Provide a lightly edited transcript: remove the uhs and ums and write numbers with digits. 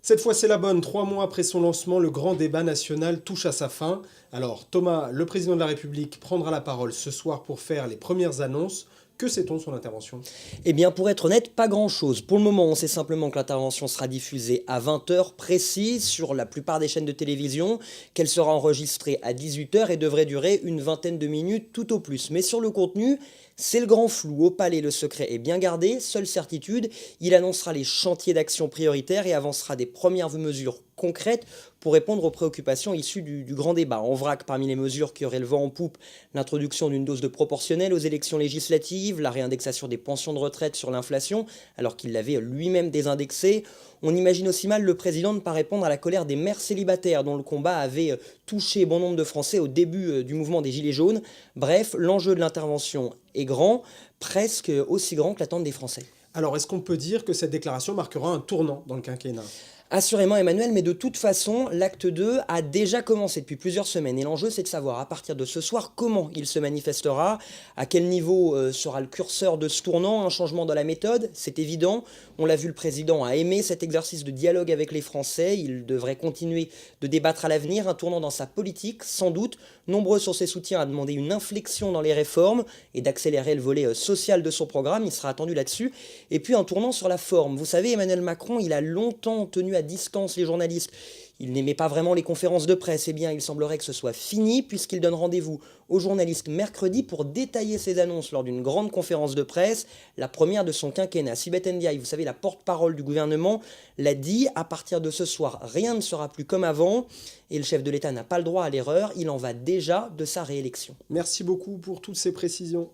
Cette fois, c'est la bonne. 3 mois après son lancement, le grand débat national touche à sa fin. Alors, Thomas, le président de la République, prendra la parole ce soir pour faire les premières annonces. Que sait-on de son intervention? Eh bien, pour être honnête, pas grand-chose. Pour le moment, on sait simplement que l'intervention sera diffusée à 20 heures précises sur la plupart des chaînes de télévision, qu'elle sera enregistrée à 18 heures et devrait durer une vingtaine de minutes tout au plus. Mais sur le contenu, c'est le grand flou. Au palais, le secret est bien gardé. Seule certitude, il annoncera les chantiers d'action prioritaires et avancera des premières mesures concrètes pour répondre aux préoccupations issues du grand débat. En vrac, parmi les mesures qui auraient le vent en poupe, l'introduction d'une dose de proportionnelle aux élections législatives, la réindexation des pensions de retraite sur l'inflation, alors qu'il l'avait lui-même désindexée. On imagine aussi mal le président ne pas répondre à la colère des mères célibataires dont le combat avait touché bon nombre de Français au début du mouvement des Gilets jaunes. Bref, l'enjeu de l'intervention est grand, presque aussi grand que l'attente des Français. Alors, est-ce qu'on peut dire que cette déclaration marquera un tournant dans le quinquennat? Assurément Emmanuel, mais de toute façon, l'acte 2 a déjà commencé depuis plusieurs semaines et l'enjeu c'est de savoir à partir de ce soir comment il se manifestera, à quel niveau sera le curseur de ce tournant, un changement dans la méthode, c'est évident. On l'a vu, le président a aimé cet exercice de dialogue avec les Français, il devrait continuer de débattre à l'avenir, un tournant dans sa politique, sans doute. Nombreux sur ses soutiens à demander une inflexion dans les réformes et d'accélérer le volet social de son programme, il sera attendu là-dessus. Et puis un tournant sur la forme. Vous savez, Emmanuel Macron, il a longtemps tenu à distance les journalistes. Il n'aimait pas vraiment les conférences de presse. Eh bien, il semblerait que ce soit fini puisqu'il donne rendez-vous aux journalistes mercredi pour détailler ses annonces lors d'une grande conférence de presse, la première de son quinquennat. Sibeth Ndiaye, vous savez, la porte-parole du gouvernement, l'a dit, à partir de ce soir, rien ne sera plus comme avant et le chef de l'État n'a pas le droit à l'erreur, il en va déjà de sa réélection. Merci beaucoup pour toutes ces précisions.